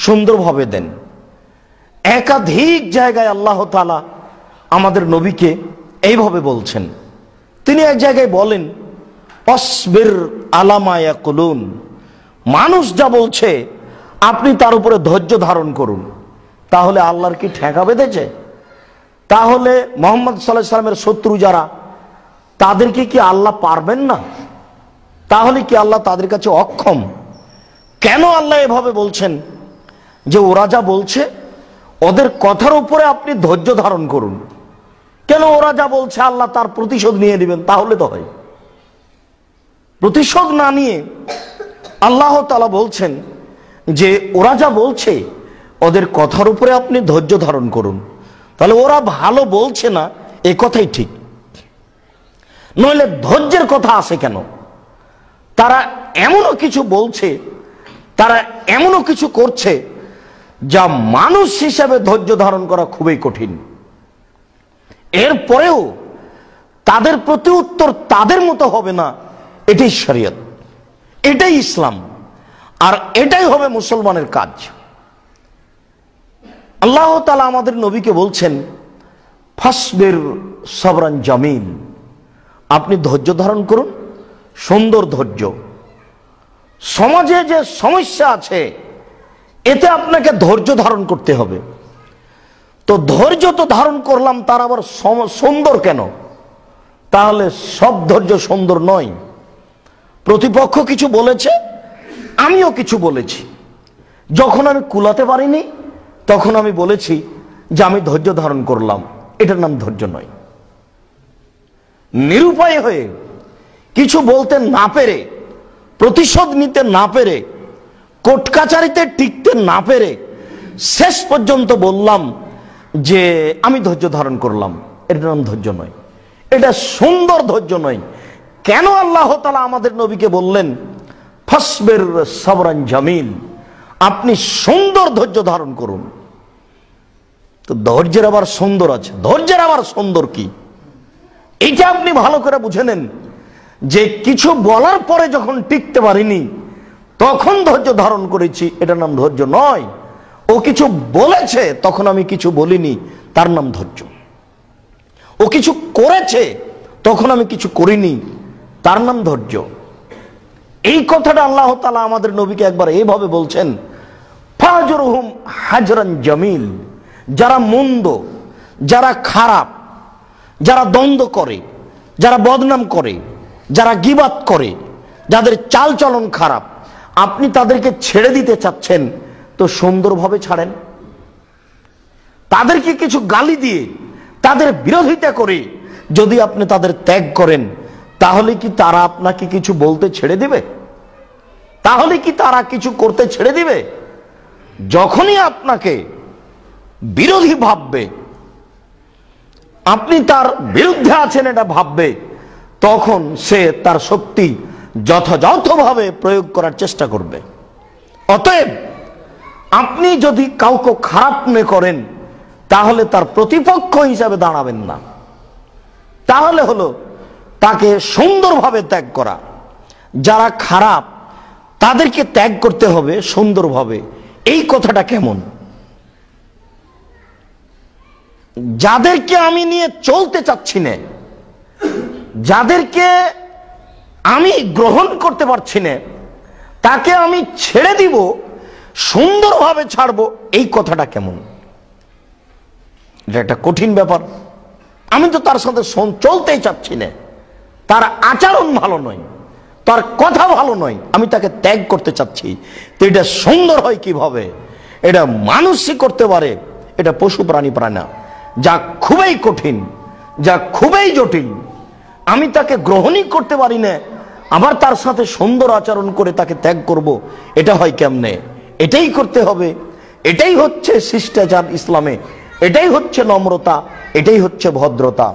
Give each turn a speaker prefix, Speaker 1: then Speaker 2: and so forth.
Speaker 1: সুন্দরভাবে দেন। একাধিক জায়গায় আল্লাহ তাআলা আমাদের নবীকে এইভাবে বলছেন। তিনি এক জায়গায় বলেন, অসবির আলা মা ইয়াকুলুন, মানুষ যা বলছে আপনি তার উপরে ধৈর্য ধারণ করুন। তাহলে আল্লাহর কি ঠেকা বেঁধেছে? তাহলে মুহাম্মদ সাল্লাল্লাহু আলাইহি সাল্লামের শত্রু যারা, তাদেরকে কি আল্লাহ পারবেন না? তাহলে কি আল্লাহ তাদের কাছে অক্ষম? কেন আল্লাহ এভাবে বলছেন যে ওরা যা বলছে ওদের কথার উপরে আপনি ধৈর্য ধারণ করুন? কেন ওরা যা বলছে আল্লাহ তার প্রতিশোধ নিয়ে নেবেন? তাহলে তো হয়। প্রতিশোধ না নিয়ে আল্লাহ তাআলা বলছেন যে ওরা যা বলছে ওদের কথার উপরে আপনি ধৈর্য ধারণ করুন। তাহলে ওরা ভালো বলছে না, এ কথাই ঠিক। নইলে ধৈর্যের কথা আসে কেন? তারা এমনও কিছু বলছে, তারা এমনও কিছু করছে যা মানুষ হিসাবে ধৈর্য ধারণ করা খুবই কঠিন। এরপরেও তাদের প্রতি উত্তর তাদের মতো হবে না। এটাই শরীয়ত, এটাই ইসলাম, আর এটাই হবে মুসলমানের কাজ। আল্লাহ তাআলা আমাদের নবীকে বলছেন, ফাসবির সবরান জামিল, আপনি ধৈর্য ধারণ করুন, সুন্দর ধৈর্য। সমাজে যে সমস্যা আছে এতে আপনাকে ধৈর্য ধারণ করতে হবে। তো ধৈর্য তো ধারণ করলাম, তার আবার সুন্দর কেন? তাহলে সব ধৈর্য সুন্দর নয়। প্রতিপক্ষ কিছু বলেছে, আমিও কিছু বলেছি। যখন আমি কুলাতে পারিনি তখন আমি বলেছি যে আমি ধৈর্য ধারণ করলাম, এটার নাম ধৈর্য নয়। নিরুপায় হয়ে, কিছু বলতে না পেরে, প্রতিশোধ নিতে না পেরে, কোর্ট কাচারিতে টিকতে না পেরে শেষ পর্যন্ত বললাম যে আমি ধৈর্য ধারণ করলাম, এটার নাম ধৈর্য নয়, এটা সুন্দর ধৈর্য নয়। কেন আল্লাহ তাআলা আমাদের নবীকে বললেন ফাসবির সবরান জামিল, আপনি সুন্দর ধৈর্য ধারণ করুন? তো ধৈর্যের আবার সুন্দর আছে। ধৈর্যের আবার সুন্দর কি, এইটা আপনি ভালো করে বুঝে নেন। যে কিছু বলার পরে যখন টিকতে পারিনি তখন ধৈর্য ধারণ করেছি, এটার নাম ধৈর্য নয়। ও কিছু বলেছে তখন আমি কিছু বলিনি, তার নাম ধৈর্য। ও কিছু করেছে তখন আমি কিছু করিনি, তার নাম ধৈর্য। এই কথাটা আল্লাহ তাআলা আমাদের নবীকে একবার এইভাবে বলছেন, ফাজরুহুম হাজরান জামিল, যারা মন্দ, যারা খারাপ, যারা দ্বন্দ্ব করে, যারা বদনাম করে, যারা গীবাত করে, যাদের চাল চলন খারাপ, আপনি তাদেরকে ছেড়ে দিতে চাচ্ছেন তো সুন্দরভাবে ছাড়েন। তাদেরকে কিছু গালি দিয়ে, তাদের বিরোধিতা করে যদি আপনি তাদের ত্যাগ করেন, তাহলে কি তারা আপনাকে কিছু বলতে ছেড়ে দিবে? তাহলে কি তারা কিছু করতে ছেড়ে দিবে? যখনই আপনাকে বিরোধী ভাববে, আপনি তার বিরুদ্ধে আছেন এটা ভাববে, তখন সে তার শক্তি যথাযথভাবে প্রয়োগ করার চেষ্টা করবে। অতএব আপনি যদি কাউকে খারাপ মনে করেন তাহলে তার প্রতিপক্ষ হিসাবে দাঁড়াবেন না। তাহলে হলো তাকে সুন্দরভাবে ত্যাগ করা। যারা খারাপ তাদেরকে ত্যাগ করতে হবে সুন্দরভাবে। এই কথাটা কেমন? যাদেরকে আমি নিয়ে চলতে চাচ্ছি না, যাদেরকে আমি গ্রহণ করতে পারছি না, তাকে আমি ছেড়ে দিব, সুন্দরভাবে ছাড়বো, এই কথাটা কেমন? এটা একটা কঠিন ব্যাপার। আমি তো তার সাথে চলতেই চাচ্ছি না, তার আচরণ ভালো নয়, তার কথা ভালো নয়, আমি তাকে ত্যাগ করতে চাচ্ছি। তো এটা সুন্দর হয় কিভাবে? এটা মানুষই করতে পারে, এটা পশু প্রাণী পারে না। যা খুবই কঠিন, যা খুবই জটিল, আমি তাকে গ্রহণই করতে পারি না, আবার তার সাথে সুন্দর আচরণ করে তাকে ত্যাগ করব, এটা হয় কেমনে? এটাই করতে হবে। এটাই হচ্ছে শিষ্টাচার ইসলামে, এটাই হচ্ছে নম্রতা, এটাই হচ্ছে ভদ্রতা।